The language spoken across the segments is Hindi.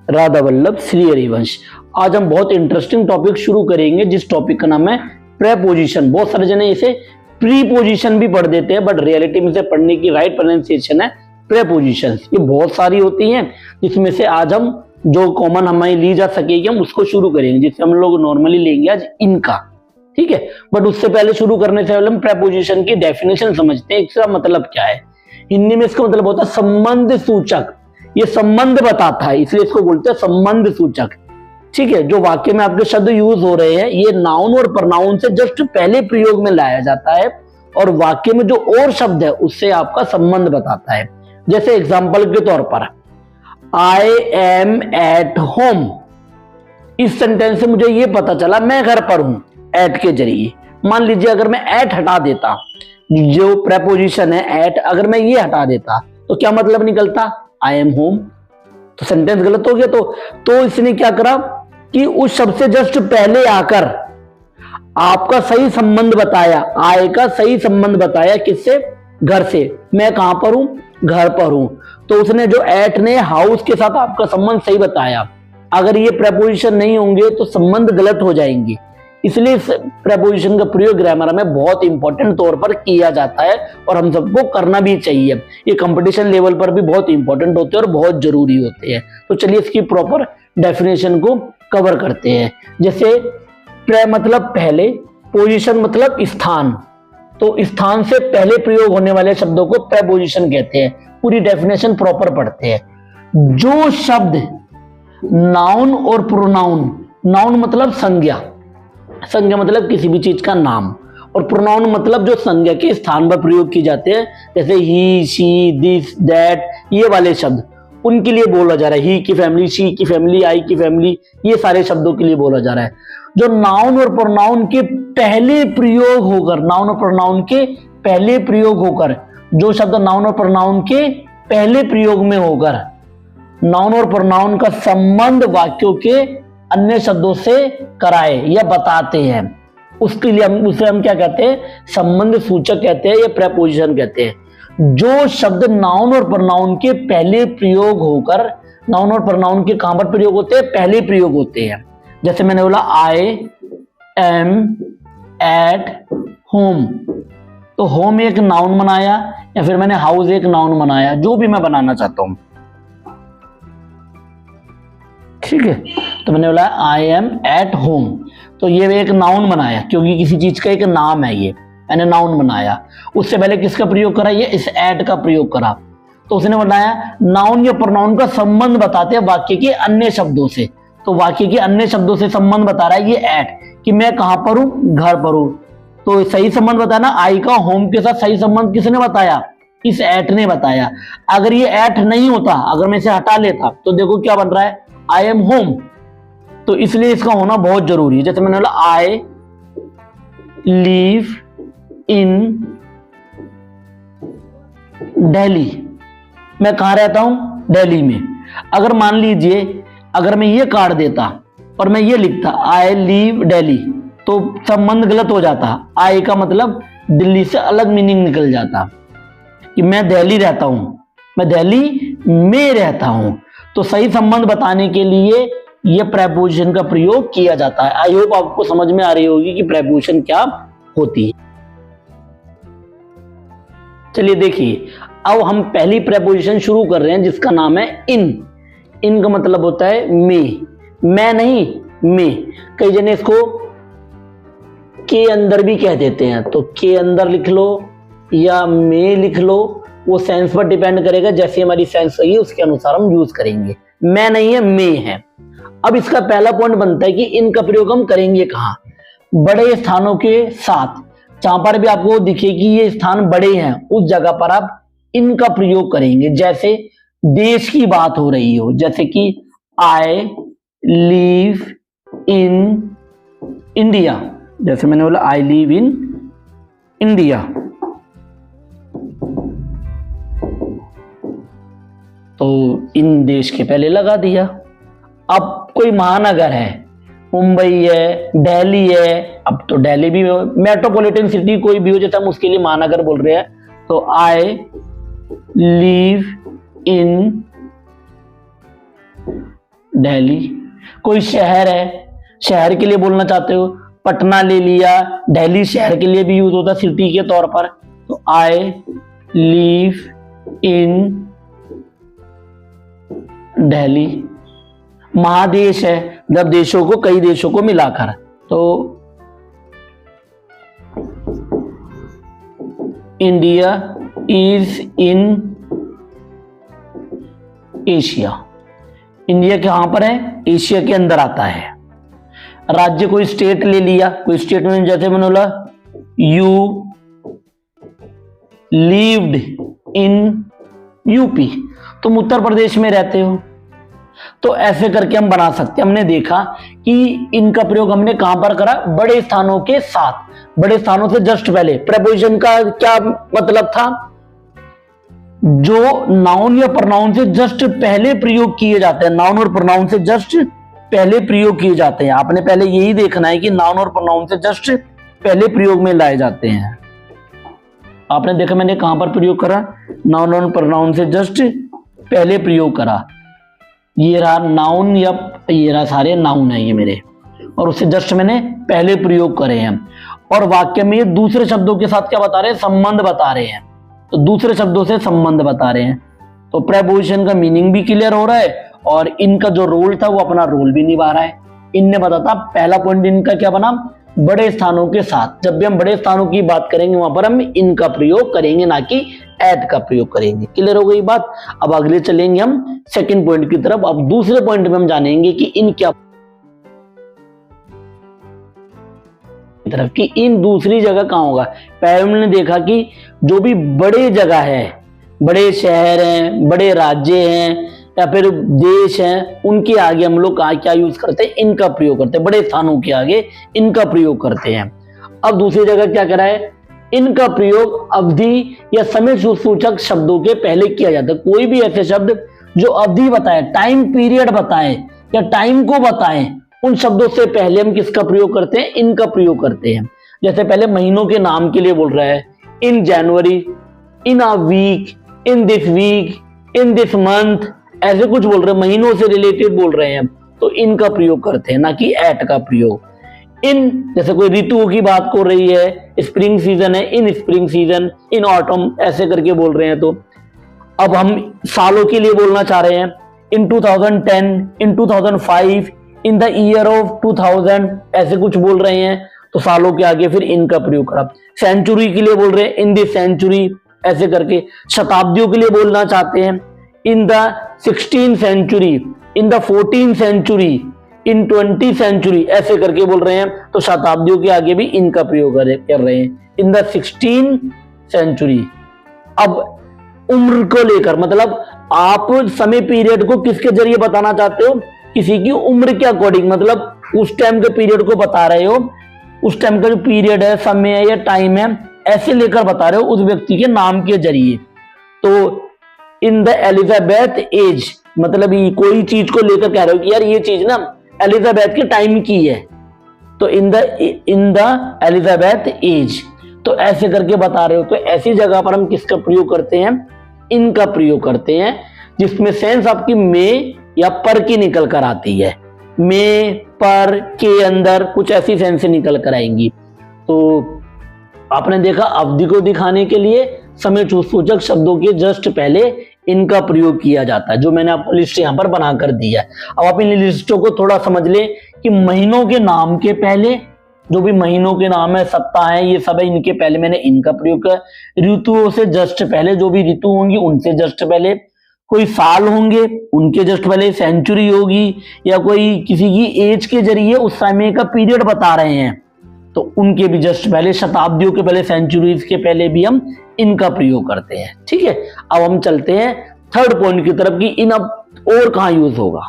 राधा वल्लभ श्री हरिवंश। आज हम बहुत इंटरेस्टिंग टॉपिक शुरू करेंगे जिस टॉपिक का नाम है प्रेपोजिशन। बहुत सारे जने इसे प्रीपोजिशन भी पढ़ देते हैं, बट रियलिटी में से पढ़ने की राइट प्रोनाउंसिएशन है प्रेपोजिशन। ये बहुत सारी होती हैं, जिसमें से आज हम जो कॉमन हमें ली जा सकेगी हम उसको शुरू करेंगे, जिससे हम लोग नॉर्मली लेंगे आज इनका। ठीक है, बट उससे पहले शुरू करने से पहले हम प्रेपोजिशन की डेफिनेशन समझते हैं, इसका मतलब क्या है। हिंदी में इसका मतलब होता है संबंध सूचक। ये संबंध बताता है, इसलिए इसको बोलते हैं संबंध सूचक। ठीक है, जो वाक्य में आपके शब्द यूज हो रहे हैं ये नाउन और प्रोनाउन से जस्ट पहले प्रयोग में लाया जाता है, और वाक्य में जो और शब्द है उससे आपका संबंध बताता है। जैसे एग्जाम्पल के तौर पर आई एम एट होम, इस सेंटेंस से मुझे ये पता चला मैं घर पर हूं एट के जरिए। मान लीजिए अगर मैं एट हटा देता, जो प्रेपोजिशन है एट, अगर मैं ये हटा देता तो क्या मतलब निकलता, आई एम होम, तो सेंटेंस गलत हो गया। तो इसने क्या करा कि उस शब्द से जस्ट पहले आकर आपका सही संबंध बताया, आय का सही संबंध बताया, किससे, घर से। मैं कहां पर हूं, घर पर हूं, तो उसने जो एट ने हाउस के साथ आपका संबंध सही बताया। अगर ये प्रेपोजिशन नहीं होंगे तो संबंध गलत हो जाएंगे, इसलिए इस प्रेपोजिशन का प्रयोग ग्रामर में बहुत इंपॉर्टेंट तौर पर किया जाता है और हम सबको करना भी चाहिए। ये कंपटीशन लेवल पर भी बहुत इंपॉर्टेंट होते हैं और बहुत जरूरी होते हैं। तो चलिए इसकी प्रॉपर डेफिनेशन को कवर करते हैं। जैसे प्रे मतलब पहले, पोजीशन मतलब स्थान, तो स्थान से पहले प्रयोग होने वाले शब्दों को प्रेपोजिशन कहते हैं। पूरी डेफिनेशन प्रॉपर पढ़ते हैं। जो शब्द नाउन और प्रोनाउन, नाउन मतलब संज्ञा, संज्ञा मतलब किसी भी चीज का नाम, और प्रोनाउन मतलब जो संज्ञा के स्थान पर प्रयोग की जाते हैं, जैसे ही, शी, दिस, दैट, ये वाले शब्द उनके लिए बोला जा रहा है। ही की फैमिली, शी की फैमिली, आई की फैमिली, ये सारे शब्दों के लिए बोला जा रहा है। जो नाउन और प्रोनाउन के पहले प्रयोग होकर, नाउन और प्रोनाउन के पहले प्रयोग होकर, जो शब्द नाउन और प्रोनाउन के पहले प्रयोग में होकर नाउन और प्रोनाउन का संबंध वाक्यों के अन्य शब्दों से कराए या बताते हैं, उसके लिए उसे हम क्या कहते हैं, संबंध सूचक कहते हैं या प्रेपोजिशन कहते हैं। जो शब्द नाउन और प्रोनाउन के पहले प्रयोग होकर, नाउन और प्रोनाउन के कहां पर प्रयोग होते हैं, पहले प्रयोग होते हैं। जैसे मैंने बोला आई एम एट होम, तो होम एक नाउन बनाया, या फिर मैंने हाउस एक नाउन बनाया, जो भी मैं बनाना चाहता हूं। ठीक है, तो मैंने बोला आई एम एट होम, तो ये एक नाउन बनाया क्योंकि किसी चीज का एक नाम है, ये मैंने नाउन बनाया। उससे पहले किसका प्रयोग करा, ये इस एट का प्रयोग करा, तो उसने बताया नाउन या प्रोनाउन का संबंध बताते हैं वाक्य के अन्य शब्दों से। तो वाक्य के अन्य शब्दों से संबंध बता रहा है ये एट, कि मैं कहां पर हूं, घर पर हूं। तो सही संबंध बताया ना, आई का होम के साथ सही संबंध किसने बताया, इस एट ने बताया। अगर ये एट नहीं होता, अगर मैं इसे हटा लेता, तो देखो क्या बन रहा है, आई एम होम। तो इसलिए इसका होना बहुत जरूरी है। जैसे मैंने बोला आई लिव इन दिल्ली, मैं कहां रहता हूं, दिल्ली में। अगर मान लीजिए अगर मैं ये काट देता और मैं ये लिखता आई लिव दिल्ली, तो संबंध गलत हो जाता। आई का मतलब दिल्ली से अलग मीनिंग निकल जाता कि मैं दिल्ली रहता हूं, मैं दिल्ली में रहता हूं। तो सही संबंध बताने के लिए यह प्रेपोजिशन का प्रयोग किया जाता है। आई होप आपको समझ में आ रही होगी कि प्रेपोजिशन क्या होती है। चलिए देखिए, अब हम पहली प्रेपोजिशन शुरू कर रहे हैं जिसका नाम है इन। इन का मतलब होता है में, मैं नहीं, में। कई जने इसको के अंदर भी कह देते हैं, तो के अंदर लिख लो या में लिख लो, वो सेंस पर डिपेंड करेगा। जैसे हमारी सेंस सही है उसके अनुसार हम यूज करेंगे। मैं नहीं है, में है। अब इसका पहला पॉइंट बनता है कि इनका प्रयोग हम करेंगे कहां, बड़े स्थानों के साथ। जहां पर भी आपको दिखे कि ये स्थान बड़े हैं, उस जगह पर आप इनका प्रयोग करेंगे। जैसे देश की बात हो रही हो, जैसे कि आई लिव इन इंडिया, जैसे मैंने बोला आई लिव इन इंडिया, तो इन देश के पहले लगा दिया। अब कोई महानगर है, मुंबई है, दिल्ली है, अब तो दिल्ली भी मेट्रोपॉलिटन सिटी कोई भी हो, जैसे हम उसके लिए महानगर बोल रहे हैं, तो आई लिव इन दिल्ली। कोई शहर है, शहर के लिए बोलना चाहते हो, पटना ले लिया, दिल्ली शहर के लिए भी यूज होता है सिटी के तौर पर, तो आई लिव इन दिल्ली। महादेश है, जब देशों को, कई देशों को मिलाकर, तो India is in Asia. India कहां पर है? एशिया के अंदर आता है। राज्य, कोई स्टेट ले लिया, कोई स्टेट में जैसे मैंने बोला यू लिव्ड इन यूपी, तुम उत्तर प्रदेश में रहते हो। तो ऐसे करके हम बना सकते हैं। हमने देखा कि इनका प्रयोग हमने कहां पर करा? बड़े स्थानों के साथ, बड़े स्थानों से जस्ट पहले। प्रेपोजिशन का क्या मतलब था? जो नाउन या प्रोनाउन से जस्ट पहले प्रयोग किए जाते हैं, नाउन और प्रोनाउन से जस्ट पहले प्रयोग किए जाते हैं। आपने पहले यही देखना है कि नाउन और प्रोनाउन से जस्ट पहले प्रयोग में लाए जाते हैं। आपने देखा मैंने कहां पर प्रयोग करा? नाउन और प्रोनाउन से जस्ट पहले प्रयोग करा। ये रहा नाउन, या ये रहा, सारे नाउन है ये मेरे, और उससे जस्ट मैंने पहले प्रयोग करे हैं। और वाक्य में ये दूसरे शब्दों के साथ क्या बता रहे हैं? संबंध बता रहे हैं। तो दूसरे शब्दों से संबंध बता रहे हैं। तो प्रेपोजिशन का मीनिंग भी क्लियर हो रहा है और इनका जो रोल था वो अपना रोल भी निभा रहा है। इनने बताता, पहला पॉइंट इनका क्या बना? बड़े स्थानों के साथ। जब भी हम बड़े स्थानों की बात करेंगे वहां पर हम इनका प्रयोग करेंगे, ना कि एट का प्रयोग करेंगे। क्लियर हो गई बात? अब अगले चलेंगे हम सेकंड पॉइंट की तरफ। अब दूसरे पॉइंट में हम जानेंगे कि इन क्या तरफ कि इन दूसरी जगह कहां होगा। पहले हमने देखा कि जो भी बड़े जगह है, बड़े शहर हैं, बड़े राज्य हैं या फिर देश हैं, उनके आगे हम लोग क्या यूज करते हैं? इनका प्रयोग करते हैं। बड़े स्थानों के आगे इनका प्रयोग करते हैं। अब दूसरी जगह क्या करा है? इनका प्रयोग अवधि या समय सूचक शब्दों के पहले किया जाता है। कोई भी ऐसे शब्द जो अवधि बताए, टाइम पीरियड बताए या टाइम को बताए, उन शब्दों से पहले हम किसका प्रयोग करते हैं? इनका प्रयोग करते हैं। जैसे पहले महीनों के नाम के लिए बोल रहा है, in January, in a week, in this week, in this month, ऐसे कुछ बोल रहे हैं, महीनों से रिलेटेड बोल रहे हैं, तो इनका प्रयोग करते हैं, ना कि एट का प्रयोग। इन, जैसे कोई ऋतुओं की बात कर रही है, स्प्रिंग सीजन है, इन स्प्रिंग सीजन, इन ऑटम, ऐसे करके बोल रहे हैं। तो अब हम सालों के लिए बोलना चाह रहे हैं, इन 2010, इन 2005, इन द ईयर ऑफ 2000, ऐसे कुछ बोल रहे हैं, तो सालों के आगे फिर इनका प्रयोग करा। सेंचुरी के लिए बोल रहे हैं, इन द सेंचुरी, ऐसे करके। शताब्दियों के लिए बोलना चाहते हैं, in the 16th century, in the 14th century, in 20th century, ऐसे करके बोल रहे हैं, तो शताब्दियों के आगे भी इनका प्रयोग कर रहे हैं, इन द 16th सेंचुरी। अब उम्र को लेकर, मतलब आप समय पीरियड को किसके जरिए बताना चाहते हो? किसी की उम्र के अकॉर्डिंग, मतलब उस टाइम के पीरियड को बता रहे हो, उस टाइम का जो पीरियड है, समय है या टाइम है, ऐसे लेकर बता रहे हो उस व्यक्ति के नाम के जरिए। तो इन द एलिजाबेथ एज, मतलब कोई चीज को लेकर कह रहे हो कि यार ये चीज ना एलिजाबेथ के टाइम की है, तो इन द एलिजाबेथ एज, तो ऐसे करके बता रहे हो। तो ऐसी जगह पर हम किसका प्रयोग करते हैं? इनका प्रयोग करते हैं, जिसमें सेंस आपकी में या पर की निकल कर आती है। में, पर, के अंदर कुछ ऐसी सेंस से निकल कर आएंगी। तो आपने देखा अवधि को दिखाने के लिए समय सूचक शब्दों के जस्ट पहले इनका प्रयोग किया जाता है, जो मैंने आपको लिस्ट यहां पर बना कर दिया है। अब आप इन लिस्टों को थोड़ा समझ लें कि महीनों के नाम के पहले, जो भी महीनों के नाम है, सप्ताह है, ये सब है, इनके पहले मैंने इनका प्रयोग किया। ऋतुओं से जस्ट पहले, जो भी ऋतु होंगी उनसे जस्ट पहले, कोई साल होंगे उनके जस्ट पहले, सेंचुरी होगी या कोई किसी की एज के जरिए उस समय का पीरियड बता रहे हैं तो उनके भी जस्ट पहले, शताब्दियों के पहले, सेंचुरीज के पहले भी हम इनका प्रयोग करते हैं। ठीक है, अब हम चलते हैं थर्ड पॉइंट की तरफ कि इन अब और कहां यूज होगा।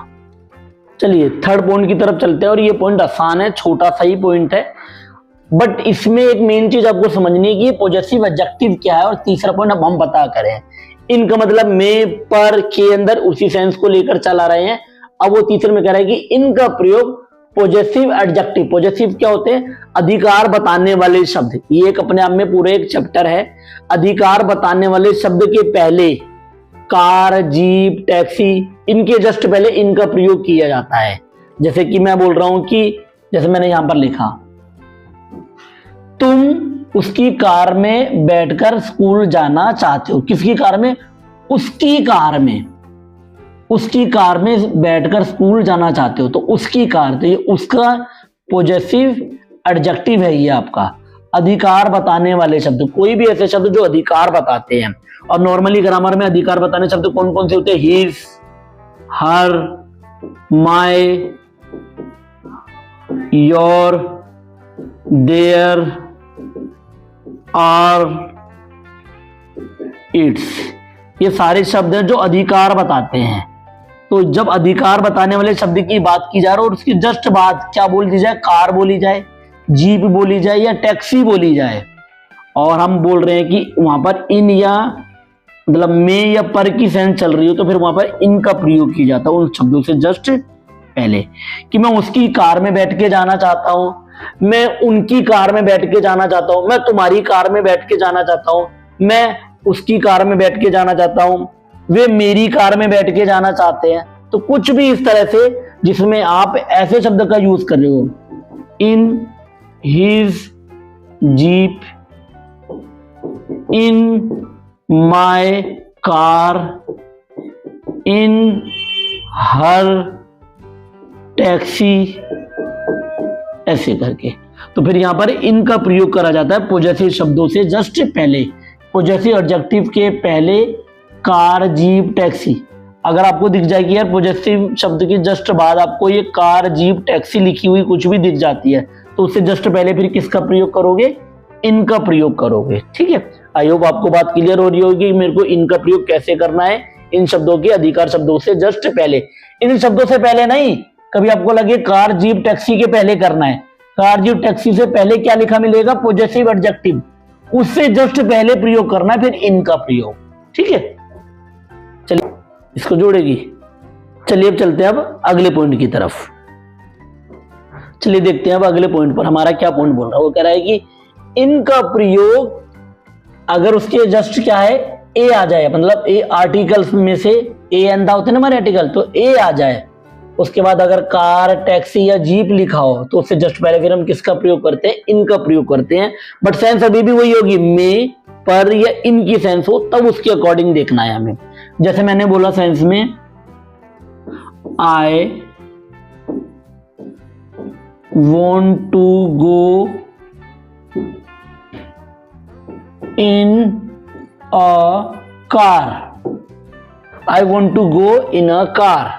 चलिए थर्ड पॉइंट की तरफ चलते हैं, और ये पॉइंट आसान है, छोटा सा ही पॉइंट है, बट इसमें एक मेन चीज आपको समझनी है कि पॉजेसिव एडजेक्टिव क्या है, और तीसरा पॉइंट अब हम बता करें। इनका मतलब में, पर, के अंदर उसी सेंस को लेकर चला रहे हैं। अब वो तीसरे में कह रहा है कि इनका प्रयोग पॉजेसिव एडजेक्टिव, पॉजेसिव क्या होते हैं? अधिकार बताने वाले शब्द। ये एक अपने आप में पूरे एक चैप्टर है। अधिकार बताने वाले शब्द के पहले कार, जीप, टैक्सी, इनके जस्ट पहले इनका प्रयोग किया जाता है। जैसे कि मैं बोल रहा हूं कि जैसे मैंने यहां पर लिखा, तुम उसकी कार में बैठकर स्कूल जाना चाहते हो। किसकी कार में? उसकी कार में। उसकी कार में बैठकर स्कूल जाना चाहते हो, तो उसकी कार, तो ये उसका पॉजेसिव एडजेक्टिव है। ये आपका अधिकार बताने वाले शब्द, कोई भी ऐसे शब्द जो अधिकार बताते हैं। और नॉर्मली ग्रामर में अधिकार बताने शब्द कौन कौन से होते हैं? His, her, my, your, their, our, its, ये सारे शब्द हैं जो अधिकार बताते हैं। तो जब अधिकार बताने वाले शब्द की बात की जा रही है और उसकी जस्ट बात क्या बोल दी जाए? कार बोली जाए, जीप बोली जाए या टैक्सी बोली जाए, और हम बोल रहे हैं कि वहां पर इन या मतलब में या पर की सेंस चल रही हो, तो फिर वहां पर इन का प्रयोग किया जाता है उन शब्दों से जस्ट पहले। कि मैं उसकी कार में बैठ के जाना चाहता हूं, मैं उनकी कार में बैठ के जाना चाहता हूं, मैं तुम्हारी कार में बैठ के जाना चाहता हूं, मैं उसकी कार में बैठ के जाना चाहता हूं, वे मेरी कार में बैठ के जाना चाहते हैं। तो कुछ भी इस तरह से जिसमें आप ऐसे शब्द का यूज कर रहे हो, in his jeep, in my car, in her taxi, ऐसे करके। तो फिर यहां पर इन का प्रयोग करा जाता है पॉजेसिव शब्दों से जस्ट पहले। पॉजेसिव एडजेक्टिव के पहले कार, जीप, टैक्सी। अगर आपको दिख जाएगी यार पॉजेसिव शब्द की जस्ट बाद आपको ये कार, जीप, टैक्सी लिखी हुई कुछ भी दिख जाती है, तो उससे जस्ट पहले फिर किसका प्रयोग करोगे? इनका प्रयोग करोगे। ठीक है, आई होप आपको बात क्लियर हो रही होगी मेरे को इनका प्रयोग कैसे करना है इन शब्दों के अधिकार शब्दों से जस्ट पहले। इन शब्दों से पहले नहीं, कभी आपको लगे कार, जीप, टैक्सी के पहले करना है, कार, जीप, टैक्सी से पहले क्या लिखा मिलेगा? पॉजेसिव एडजेक्टिव, उससे जस्ट पहले प्रयोग करना है फिर इनका प्रयोग। ठीक है, चलिए इसको जोड़ेगी। चलिए अब चलते हैं अब अगले पॉइंट की तरफ। चलिए देखते हैं अब अगले पॉइंट पर हमारा क्या पॉइंट बोल रहा है। वो कह रहा है कि इनका प्रयोग अगर उसके जस्ट क्या है? ए आ जाए, मतलब ए आर्टिकल्स में से ए अंधा होते हैं ना हमारे आर्टिकल, तो ए आ जाए, उसके बाद अगर कार, टैक्सी या जीप लिखा हो तो उससे जस्ट पहले फिर हम किसका प्रयोग करते हैं? इनका प्रयोग करते हैं। बट सेंस अभी भी वही होगी, में, पर या इनकी सेंस हो तब उसके अकॉर्डिंग देखना है हमें। जैसे मैंने बोला सेंस में, I want to go in a car, I want to go in a car,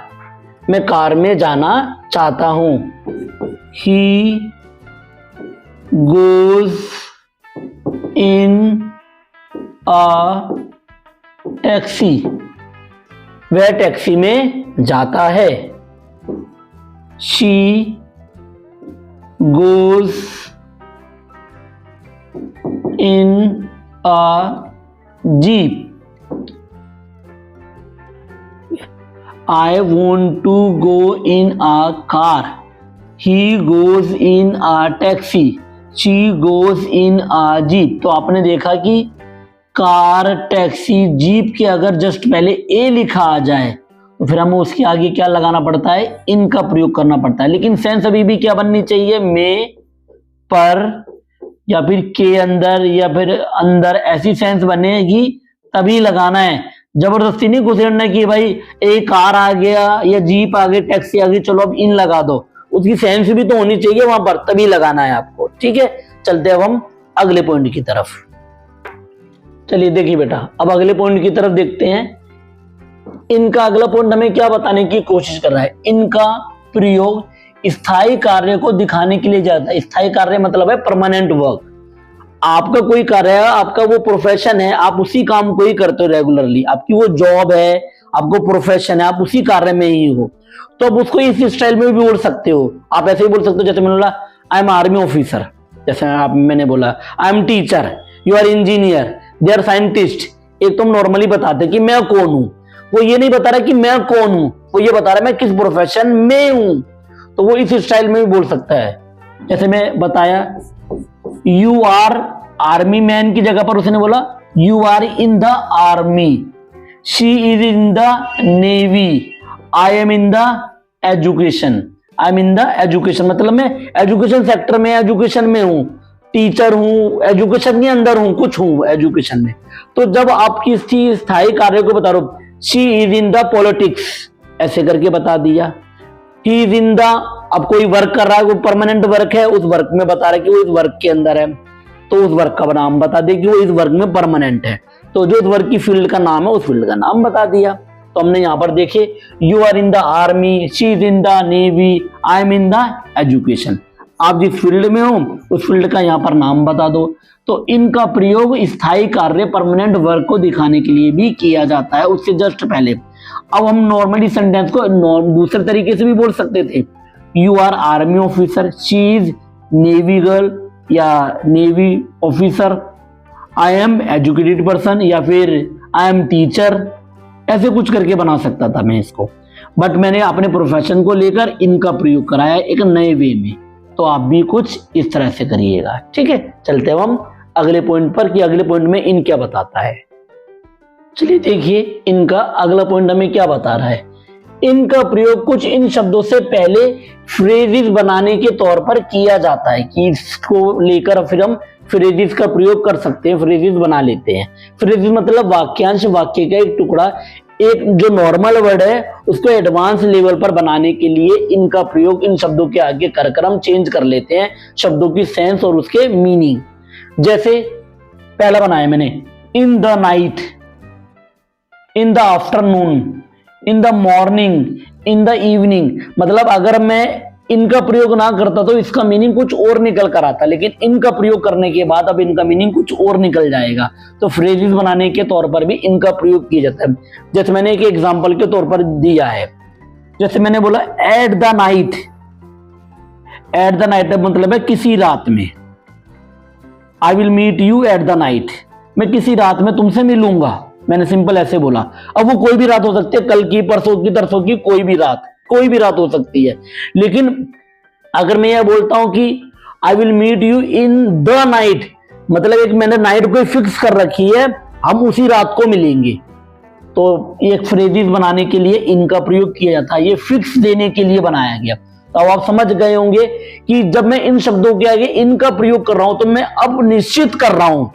मैं कार में जाना चाहता हूं। He goes in a taxi, वह टैक्सी में जाता है। She goes in a jeep, I want to go in a car. He goes in a taxi. She goes in a jeep. तो आपने देखा कि कार, टैक्सी, जीप के अगर जस्ट पहले ए लिखा आ जाए तो फिर हमें उसके आगे क्या लगाना पड़ता है? इनका प्रयोग करना पड़ता है। लेकिन सेंस अभी भी क्या बननी चाहिए? में, पर या फिर के अंदर या फिर अंदर, ऐसी सेंस बनेगी तभी लगाना है। जबरदस्ती नहीं घुसेड़ना कि भाई एक कार आ गया या जीप आ गई, टैक्सी आ गई, चलो अब इन लगा दो। उसकी सेंस भी तो होनी चाहिए वहां पर, तभी लगाना है आपको। ठीक है, चलते अब हम अगले पॉइंट की तरफ। चलिए देखिए बेटा, अब अगले पॉइंट की तरफ देखते हैं। इनका अगला पॉइंट हमें क्या बताने की कोशिश कर रहा है? इनका प्रयोग स्थायी कार्य को दिखाने के लिए जाता है। स्थायी कार्य मतलब है परमानेंट वर्क। आपका कोई कार्य है, आपका वो प्रोफेशन है, आप उसी काम को ही करते हो रेगुलरली, आपकी वो जॉब है, आपको प्रोफेशन है, आप उसी कार्य में ही हो, तो अब उसको इस स्टाइल में भी बोल सकते हो। आप ऐसे ही बोल सकते हो, जैसे मैंने बोला आई एम आर्मी ऑफिसर, जैसे मैंने बोला I am teacher, you are engineer, they are scientist. एक तो हम नॉर्मली बताते कि मैं कौन हूं, वो ये नहीं बता रहा कि मैं कौन हूं, वो ये बता रहा है मैं किस प्रोफेशन में हूं, तो वो इस स्टाइल में भी बोल सकता है। जैसे मैं बताया यू आर आर्मी मैन की जगह पर उसने बोला you are in the army. She is in the navy, I am in the education, I am in the education मतलब मैं एजुकेशन सेक्टर में, एजुकेशन में हूं, टीचर हूं, एजुकेशन के अंदर हूं, कुछ हूं एजुकेशन में। तो जब आप किसी स्थायी कार्य को बता रहे हो, she is in the politics ऐसे करके बता दिया, ही इज इन द, अब कोई वर्क कर रहा है, कोई परमानेंट वर्क है, उस वर्क में बता रहा है कि वो इस वर्क के अंदर है, तो उस वर्क का नाम बता दे कि वो इस वर्क में परमानेंट है, तो जो उस वर्क की फील्ड का नाम है उस फील्ड का नाम बता दिया। तो हमने यहाँ पर देखे, you are in the army, she is in the navy, I am in the education. आप जिस फील्ड में हो उस फील्ड का यहाँ पर नाम बता दो। तो इनका प्रयोग स्थायी कार्य परमानेंट वर्क को दिखाने के लिए भी किया जाता है उससे जस्ट पहले। अब हम नॉर्मली सेंटेंस को दूसरे तरीके से भी बोल सकते थे, you are army officer, she is navy girl या navy officer, I am educated person, या फिर आई एम टीचर, ऐसे कुछ करके बना सकता था मैं इसको, बट मैंने अपने प्रोफेशन को लेकर इनका प्रयोग कराया एक नए वे में। तो आप भी कुछ इस तरह से करिएगा, ठीक है। चलते हैं हम अगले पॉइंट पर कि अगले पॉइंट में इन क्या बताता है। चलिए देखिए इनका अगला पॉइंट हमें क्या बता रहा है। इनका प्रयोग कुछ इन शब्दों से पहले फ्रेजेस बनाने के तौर पर किया जाता है, कि इसको लेकर फिर हम फ्रेजेस का प्रयोग कर सकते हैं, फ्रेजेस बना लेते हैं। फ्रेजेस मतलब वाक्यांश, वाक्य का एक टुकड़ा, एक जो नॉर्मल वर्ड है उसको एडवांस लेवल पर बनाने के लिए इनका प्रयोग इन शब्दों के आगे कर हम चेंज कर लेते हैं शब्दों की सेंस और उसके मीनिंग। जैसे पहला बनाया मैंने, इन the night, in the afternoon, in the morning, in the evening. मतलब अगर मैं इनका प्रयोग ना करता तो इसका मीनिंग कुछ और निकल कर आता, लेकिन इनका प्रयोग करने के बाद अब इनका मीनिंग कुछ और निकल जाएगा। तो फ्रेजेस बनाने के तौर पर भी इनका प्रयोग किया जाता है। जैसे मैंने एक एग्जांपल के तौर पर दिया है, जैसे मैंने बोला at the night, at the night मतलब है किसी रात में, I will meet you at the night, मैं किसी रात में तुमसे मिलूंगा, मैंने सिंपल ऐसे बोला। अब वो कोई भी रात हो सकती है, कल की, परसों की, तरसों की, कोई भी रात हो सकती है। लेकिन अगर मैं यह बोलता हूं कि I will meet you in the night, मतलब एक मैंने नाइट को फिक्स कर रखी है, हम उसी रात को मिलेंगे। तो एक फ्रेजेस बनाने के लिए इनका प्रयोग किया जाता है, ये फिक्स देने के लिए बनाया गया। तो अब आप समझ गए होंगे कि जब मैं इन शब्दों के आगे इनका प्रयोग कर रहा हूं तो मैं अब निश्चित कर रहा हूं,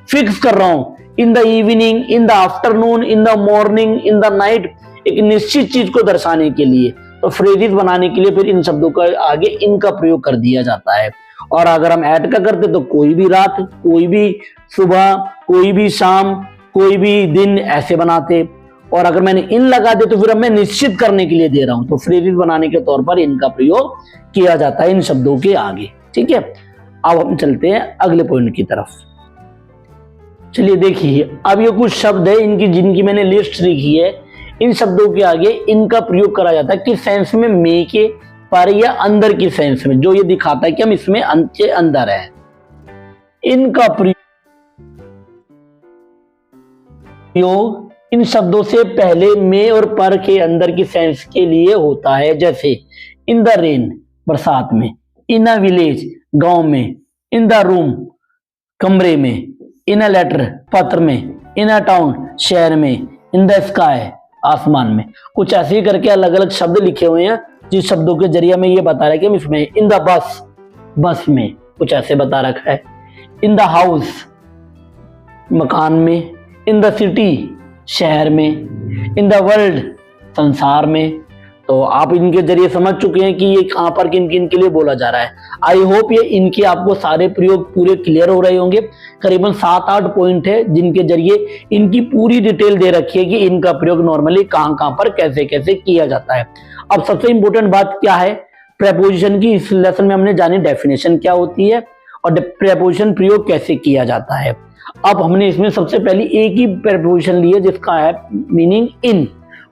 फिक्स कर रहा हूं, in the evening, in the afternoon, in the morning, in the night, एक निश्चित चीज को दर्शाने के लिए। तो फ्रेजेस बनाने के लिए फिर इन शब्दों का आगे इनका प्रयोग कर दिया जाता है। और अगर हम ऐड का करते तो कोई भी रात, कोई भी सुबह, कोई भी शाम, कोई भी दिन ऐसे बनाते। और अगर मैंने इन लगा दे तो फिर अब मैं निश्चित करने के लिए दे रहा हूं, तो फ्रेजेस बनाने के तौर पर इनका प्रयोग किया जाता है इन शब्दों के आगे, ठीक है। अब हम चलते हैं अगले पॉइंट की तरफ। चलिए देखिए, अब ये कुछ शब्द है इनकी जिनकी मैंने लिस्ट लिखी है। इन शब्दों के आगे इनका प्रयोग करा जाता है किस सेंस में, में के, पर या अंदर की सेंस में, जो ये दिखाता है कि हम इसमें के अंदर है। इनका प्रयोग इन शब्दों से पहले में और पर के अंदर की सेंस के लिए होता है। जैसे इन द रेन, बरसात में, इन अ विलेज, गांव में, इन द रूम, कमरे में, इन अ लेटर, पत्र में, इन अ टाउन, शहर में, इन द स्काई, आसमान में। कुछ ऐसे ही करके अलग अलग शब्द लिखे हुए हैं जिस शब्दों के जरिए में ये बता रहा है कि हम इसमें। इन द बस, बस में, कुछ ऐसे बता रखा है। इन द हाउस, मकान में, इन द सिटी, शहर में, इन द वर्ल्ड, संसार में। तो आप इनके जरिए समझ चुके हैं कि ये कहां पर किन किन के लिए बोला जा रहा है। आई होप ये इनके आपको सारे प्रयोग पूरे क्लियर हो रहे होंगे। करीबन 7-8 पॉइंट है जिनके जरिए इनकी पूरी डिटेल दे रखी है कि इनका प्रयोग नॉर्मली कहां पर कैसे कैसे किया जाता है। अब सबसे इंपॉर्टेंट बात क्या है प्रेपोजिशन की, इस लेसन में हमने जानी डेफिनेशन क्या होती है और प्रेपोजिशन प्रयोग कैसे किया जाता है। अब हमने इसमें सबसे पहले एक ही प्रेपोजिशन ली है जिसका है मीनिंग इन,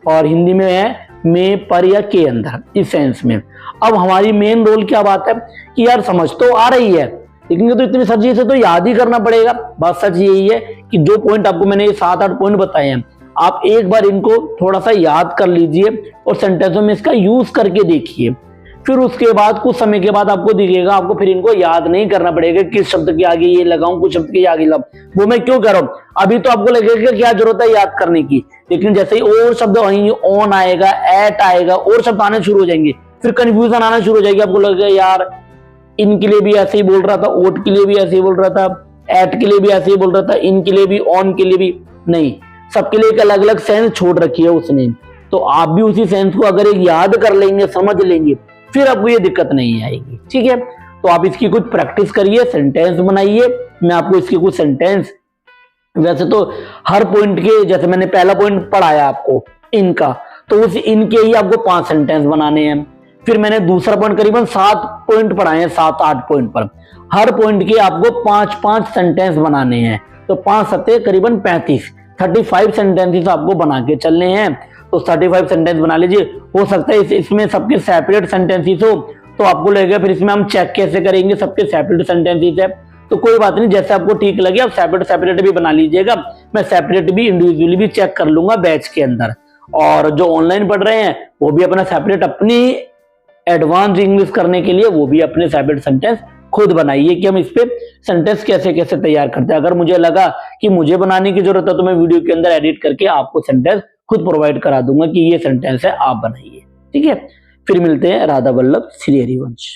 और हिंदी में है में, पर या के अंदर, इस सेंस में। अब हमारी मेन रोल क्या बात है कि यार समझ तो आ रही है लेकिन तो इतनी सारी चीजें तो याद ही करना पड़ेगा। बात सच यही है कि जो पॉइंट आपको मैंने 7-8 पॉइंट बताए हैं, आप एक बार इनको थोड़ा सा याद कर लीजिए और सेंटेंसों में इसका यूज करके देखिए। फिर उसके बाद कुछ समय के बाद आपको दिखेगा, आपको फिर इनको याद नहीं करना पड़ेगा किस शब्द के आगे ये लगाऊं, कुछ शब्द के आगे लगाऊं। वो मैं क्यों कर रहा हूं, अभी तो आपको लगेगा क्या जरूरत है याद करने की, लेकिन जैसे ही और शब्द वहीं ऑन आएगा, एट आएगा, और शब्द आने शुरू हो जाएंगे, फिर कंफ्यूजन आना शुरू हो जाएगी। आपको लगेगा यार इनके लिए भी ऐसे ही बोल रहा था, ओट के लिए भी ऐसे ही बोल रहा था, एट के लिए भी ऐसे ही बोल रहा था, इनके लिए भी, ऑन के लिए भी नहीं, सबके लिए एक अलग अलग सेंस छोड़ रखी है उसने। तो आप भी उसी सेंस को अगर एक याद कर लेंगे, समझ लेंगे, फिर आपको ये दिक्कत नहीं आएगी। ठीक है, तो आप इसकी कुछ प्रैक्टिस करिए, सेंटेंस बनाइए। मैं आपको इसके कुछ सेंटेंस, वैसे तो हर पॉइंट के, जैसे मैंने पहला पॉइंट पढ़ाया आपको इनका, तो उस इनके ही आपको 5 सेंटेंस बनाने हैं। फिर मैंने दूसरा पॉइंट करीबन 7 पॉइंट पढ़ाए हैं, 7-8 पॉइंट पर। हर पॉइंट के आपको 5-5 सेंटेंस बनाने हैं, तो 5 सत्ते करीबन 35 सेंटेंसेस आपको बना के चलने हैं। तो 35 सेंटेंस बना लीजिए। हो सकता है इसमें सबके सेपरेट सेंटेंसेस हो, तो आपको लगेगा फिर इसमें हम चेक कैसे करेंगे, सबके सेपरेट सेंटेंसेस है। तो कोई बात नहीं, जैसे आपको ठीक लगे आप सेपरेट भी बना लीजिएगा। मैं सेपरेट भी, इंडिविजुअली भी चेक कर लूंगा बैच के अंदर। और जो ऑनलाइन पढ़ रहे हैं वो भी अपना सेपरेट, अपनी एडवांस इंग्लिश करने के लिए वो भी अपने सेपरेट सेंटेंस खुद बनाइए कि हम इस पे सेंटेंस कैसे कैसे तैयार करते हैं। अगर मुझे लगा कि मुझे बनाने की जरूरत है तो मैं वीडियो के अंदर एडिट करके आपको सेंटेंस खुद प्रोवाइड करा दूंगा कि ये सेंटेंस है, आप बनाइए। ठीक है, फिर मिलते हैं। राधा वल्लभ, श्री हरिवंश।